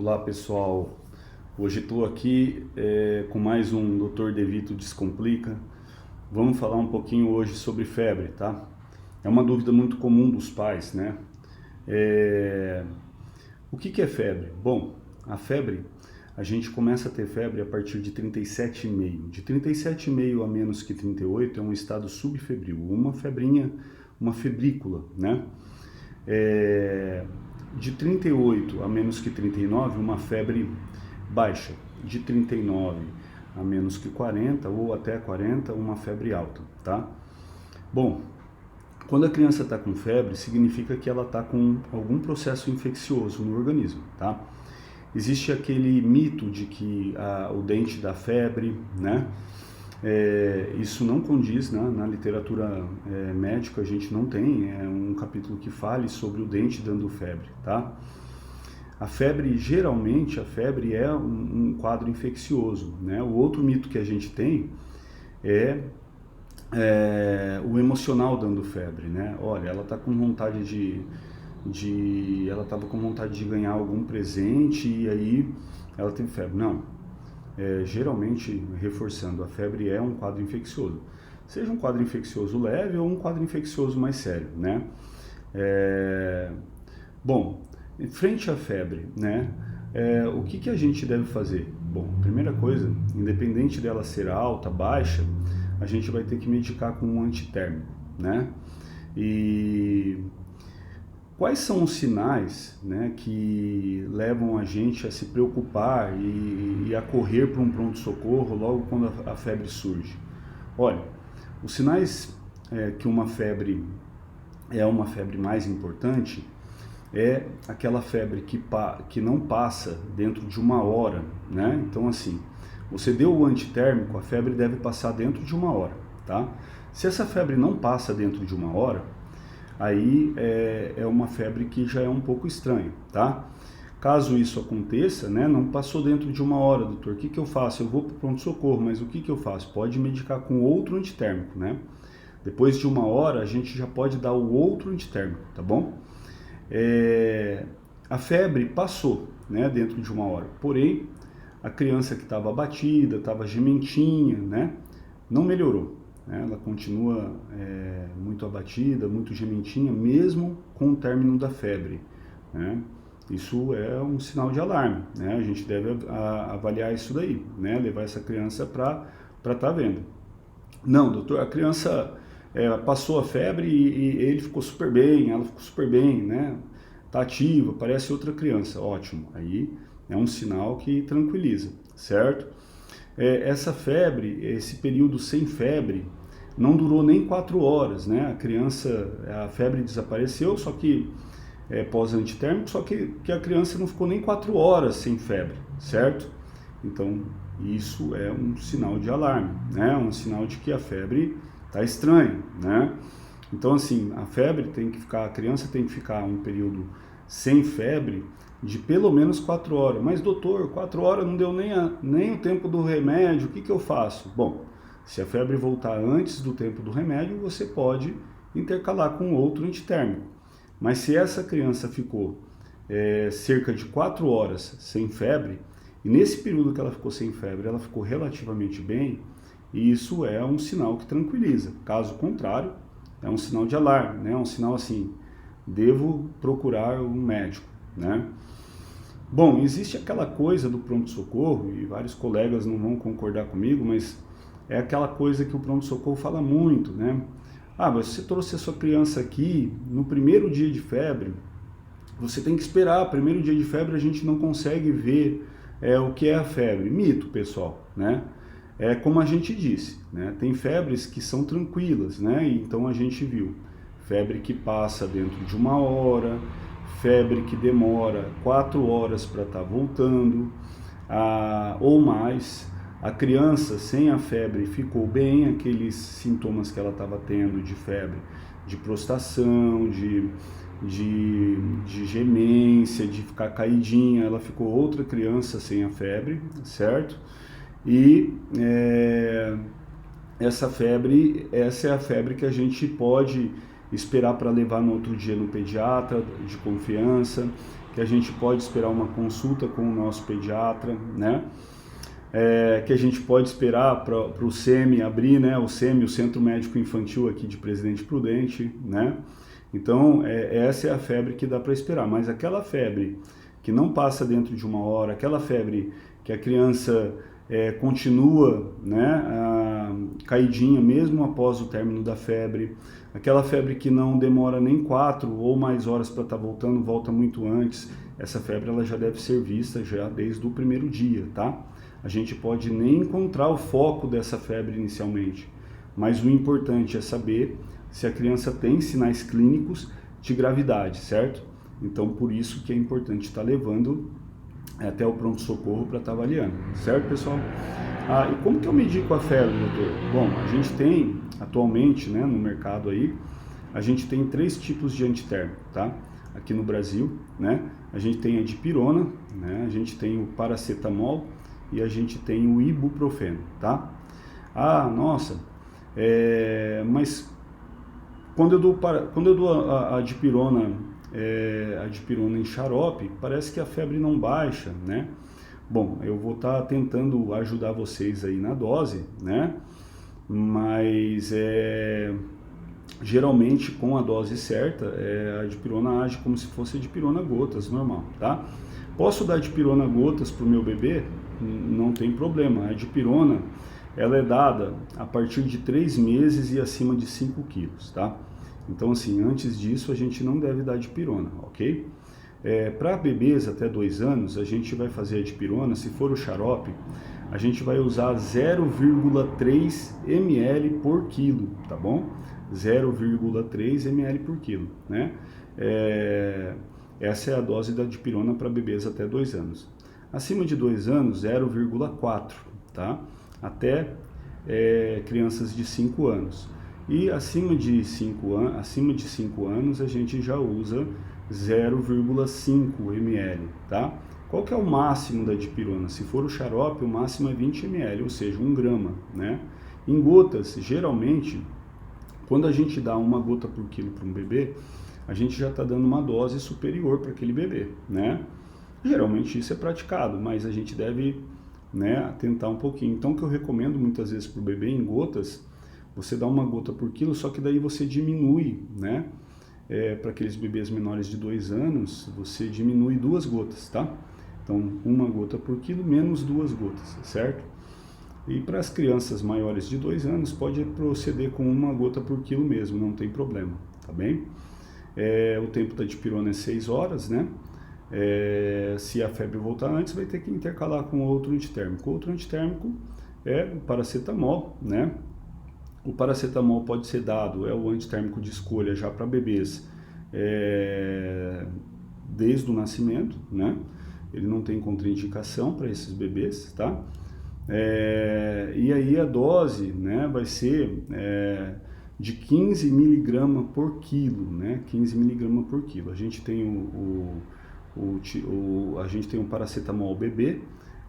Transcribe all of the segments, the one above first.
Olá pessoal, hoje estou aqui com mais um Dr. Devito Descomplica. Vamos falar um pouquinho hoje sobre febre, tá? É uma dúvida muito comum dos pais, né? O que é febre? Bom, a febre, a gente começa a ter febre a partir de 37,5. De 37,5 a menos que 38 é um estado subfebril, uma febrinha, uma febrícula, né? De 38 a menos que 39, uma febre baixa. De 39 a menos que 40 ou até 40, uma febre alta, tá? Bom, quando a criança está com febre, significa que ela está com algum processo infeccioso no organismo, tá? Existe aquele mito de que o dente dá febre, né? Isso não condiz, né? Na literatura médica, a gente não tem um capítulo que fale sobre o dente dando febre, tá? A febre, geralmente, a febre é um quadro infeccioso, né? O outro mito que a gente tem é o emocional dando febre, né? Olha, ela está com vontade ela estava com vontade de ganhar algum presente e aí ela teve febre. Não, geralmente, reforçando, a febre é um quadro infeccioso. Seja um quadro infeccioso leve ou um quadro infeccioso mais sério, né? Bom, frente à febre, né? O que a gente deve fazer? Bom, primeira coisa, independente dela ser alta, baixa, a gente vai ter que medicar com um antitérmico, né? E quais são os sinais, né, que levam a gente a se preocupar e a correr para um pronto-socorro logo quando a febre surge? Olha, os sinais que uma febre é uma febre mais importante é aquela febre que não passa dentro de uma hora, né? Então, assim, você deu o antitérmico, a febre deve passar dentro de uma hora, tá? Se essa febre não passa dentro de uma hora, aí é uma febre que já é um pouco estranha, tá? Caso isso aconteça, né, não passou dentro de uma hora, doutor, o que eu faço? Eu vou para o pronto-socorro, mas o que eu faço? Pode medicar com outro antitérmico, né? Depois de uma hora, a gente já pode dar o outro antitérmico, tá bom? A febre passou, né, dentro de uma hora, porém, a criança que estava abatida, estava gementinha, né, não melhorou. Ela continua muito abatida, muito gementinha, mesmo com o término da febre, né? Isso é um sinal de alarme, né? A gente deve avaliar isso daí, né? Levar essa criança para estar vendo. Não, doutor, a criança passou a febre e ele ficou super bem, ela ficou super bem, né? Tá ativa, parece outra criança, ótimo. Aí é um sinal que tranquiliza, certo? Essa febre, esse período sem febre, não durou nem 4 horas, né? A febre desapareceu, só que pós-antitérmico, só que a criança não ficou nem 4 horas sem febre, certo? Então, isso é um sinal de alarme, né? Um sinal de que a febre está estranha, né? Então, assim, a criança tem que ficar um período sem febre de pelo menos 4 horas. Mas, doutor, 4 horas não deu nem o tempo do remédio, o que eu faço? Bom, se a febre voltar antes do tempo do remédio, você pode intercalar com outro antitérmico. Mas se essa criança ficou cerca de 4 horas sem febre, e nesse período que ela ficou sem febre, ela ficou relativamente bem, isso é um sinal que tranquiliza. Caso contrário, é um sinal de alarme, né? É um sinal assim, devo procurar um médico, né? Bom, existe aquela coisa do pronto-socorro, e vários colegas não vão concordar comigo, mas é aquela coisa que o pronto-socorro fala muito, né? Você trouxe a sua criança aqui no primeiro dia de febre, você tem que esperar, primeiro dia de febre a gente não consegue ver o que é a febre. Mito, pessoal, né? É como a gente disse, né? Tem febres que são tranquilas, né? Então a gente viu febre que passa dentro de uma hora, febre que demora 4 horas para estar voltando, ou mais. A criança sem a febre ficou bem, aqueles sintomas que ela estava tendo de febre, de prostração, de gemência, de ficar caidinha, ela ficou outra criança sem a febre, certo? E essa é a febre que a gente pode esperar para levar no outro dia no pediatra de confiança, que a gente pode esperar uma consulta com o nosso pediatra, né? Que a gente pode esperar para o SEMI abrir, né? O SEMI, o Centro Médico Infantil aqui de Presidente Prudente, né? Então, essa é a febre que dá para esperar, mas aquela febre que não passa dentro de uma hora, aquela febre que a criança continua, né, caidinha mesmo após o término da febre, aquela febre que não demora nem 4 ou mais horas para estar voltando, volta muito antes, essa febre ela já deve ser vista já desde o primeiro dia, tá? A gente pode nem encontrar o foco dessa febre inicialmente, mas o importante é saber se a criança tem sinais clínicos de gravidade, certo? Então, por isso que é importante estar levando até o pronto-socorro para estar avaliando, certo, pessoal? E como que eu medico a febre, doutor? Bom, a gente tem atualmente, né, no mercado aí, a gente tem 3 tipos de antitérmico, tá? Aqui no Brasil, né? A gente tem a dipirona, né? A gente tem o paracetamol e a gente tem o ibuprofeno, tá? Nossa, mas quando eu dou a dipirona em xarope, parece que a febre não baixa, né? Bom, eu vou estar tentando ajudar vocês aí na dose, né? Mas geralmente com a dose certa, a dipirona age como se fosse a dipirona gotas, normal, tá? Posso dar dipirona gotas para o meu bebê? Não tem problema. A dipirona, ela é dada a partir de 3 meses e acima de 5 quilos, tá? Então, assim, antes disso a gente não deve dar dipirona, ok? Para bebês até 2 anos, a gente vai fazer a dipirona, se for o xarope, a gente vai usar 0,3 ml por quilo, tá bom? 0,3 ml por quilo, né? Essa é a dose da dipirona para bebês até 2 anos. Acima de 2 anos, 0,4, tá? Até crianças de 5 anos. E acima de 5 anos, a gente já usa 0,5 ml, tá? Qual que é o máximo da dipirona? Se for o xarope, o máximo é 20 ml, ou seja, 1 grama, né? Em gotas, geralmente, quando a gente dá 1 gota por quilo para um bebê, a gente já está dando uma dose superior para aquele bebê, né? Geralmente isso é praticado, mas a gente deve, né, atentar um pouquinho. Então, o que eu recomendo muitas vezes para o bebê em gotas, você dá 1 gota por quilo, só que daí você diminui, né? Para aqueles bebês menores de 2 anos, você diminui 2 gotas, tá? Então, 1 gota por quilo menos 2 gotas, certo? E para as crianças maiores de 2 anos, pode proceder com 1 gota por quilo mesmo, não tem problema, tá bem? O tempo da dipirona é 6 horas, né? Se a febre voltar antes, vai ter que intercalar com outro antitérmico. Outro antitérmico é o paracetamol, né? O paracetamol pode ser dado, é o antitérmico de escolha já para bebês desde o nascimento, né? Ele não tem contraindicação para esses bebês, tá? E aí a dose, né, vai ser de 15 mg por quilo, né? 15 mg por quilo. A gente tem a gente tem o paracetamol bebê.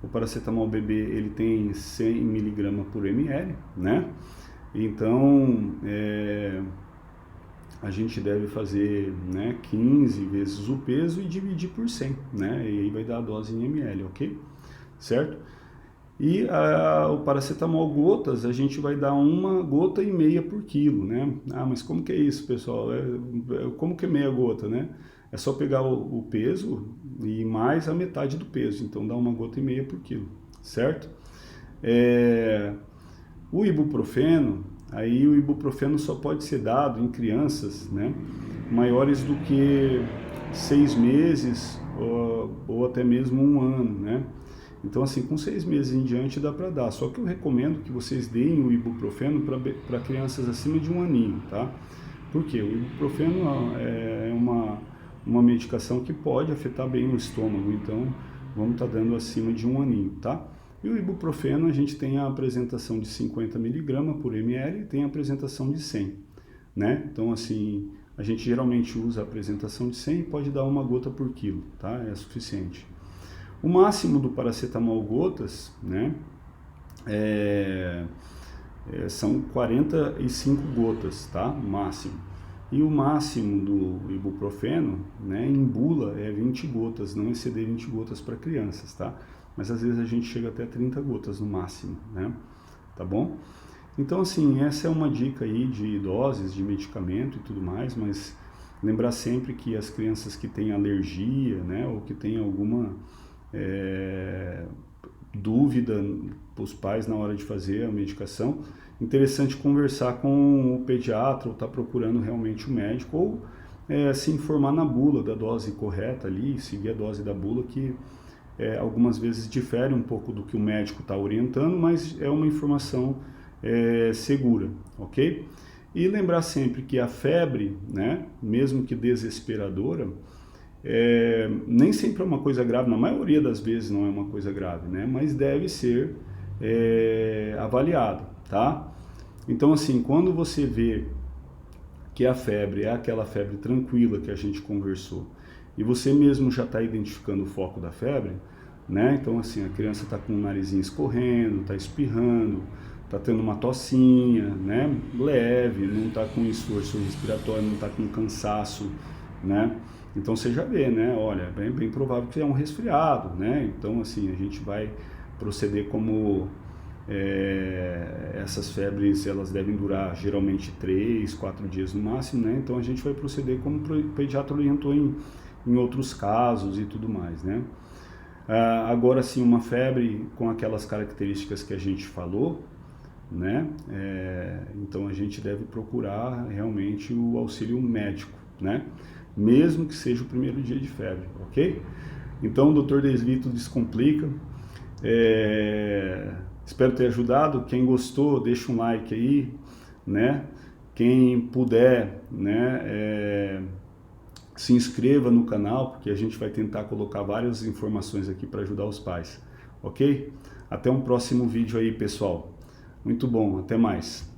O paracetamol bebê, ele tem 100 mg por ml, né? Então, a gente deve fazer, né, 15 vezes o peso e dividir por 100, né? E aí vai dar a dose em ml, ok? Certo? E o paracetamol gotas, a gente vai dar 1,5 gota por quilo, né? Mas como que é isso, pessoal? Como que é meia gota, né? É só pegar o peso e mais a metade do peso, então dá 1,5 gota por quilo, certo? O ibuprofeno, aí o ibuprofeno só pode ser dado em crianças, né, maiores do que 6 meses ou até mesmo 1 ano, né? Então, assim, com 6 meses em diante dá para dar. Só que eu recomendo que vocês deem o ibuprofeno para crianças acima de 1 aninho, tá? Porque o ibuprofeno é uma medicação que pode afetar bem o estômago, então vamos estar dando acima de 1 aninho, tá? E o ibuprofeno, a gente tem a apresentação de 50 mg por ml e tem a apresentação de 100, né? Então, assim, a gente geralmente usa a apresentação de 100 e pode dar 1 gota por quilo, tá? É suficiente. O máximo do paracetamol gotas, né, são 45 gotas, tá? O máximo. E o máximo do ibuprofeno, né, em bula é 20 gotas, não exceder 20 gotas para crianças, tá? Mas às vezes a gente chega até 30 gotas no máximo, né? Tá bom? Então, assim, essa é uma dica aí de doses de medicamento e tudo mais, mas lembrar sempre que as crianças que têm alergia, né, ou que têm alguma dúvida os pais na hora de fazer a medicação, interessante conversar com o pediatra ou estar procurando realmente o médico ou se informar na bula da dose correta ali, seguir a dose da bula que algumas vezes difere um pouco do que o médico está orientando, mas é uma informação segura, ok? E lembrar sempre que a febre, né, mesmo que desesperadora, nem sempre é uma coisa grave, na maioria das vezes não é uma coisa grave, né? Mas deve ser avaliado, tá? Então, assim, quando você vê que a febre é aquela febre tranquila que a gente conversou, e você mesmo já está identificando o foco da febre, né? Então, assim, a criança está com o narizinho escorrendo, está espirrando, está tendo uma tossinha, né? Leve, não está com esforço respiratório, não está com cansaço, né? Então você já vê, né? Olha, bem provável que é um resfriado, né? Então, assim, a gente vai proceder como essas febres, elas devem durar geralmente 3, 4 dias no máximo, né? Então a gente vai proceder como o pediatra orientou em outros casos e tudo mais, né? Agora, sim, uma febre com aquelas características que a gente falou, né? Então a gente deve procurar realmente o auxílio médico, né? Mesmo que seja o primeiro dia de febre, ok? Então, o Dr. Desvito Descomplica. Espero ter ajudado. Quem gostou, deixa um like aí, né? Quem puder, né, se inscreva no canal, porque a gente vai tentar colocar várias informações aqui para ajudar os pais, ok? Até um próximo vídeo aí, pessoal. Muito bom, até mais.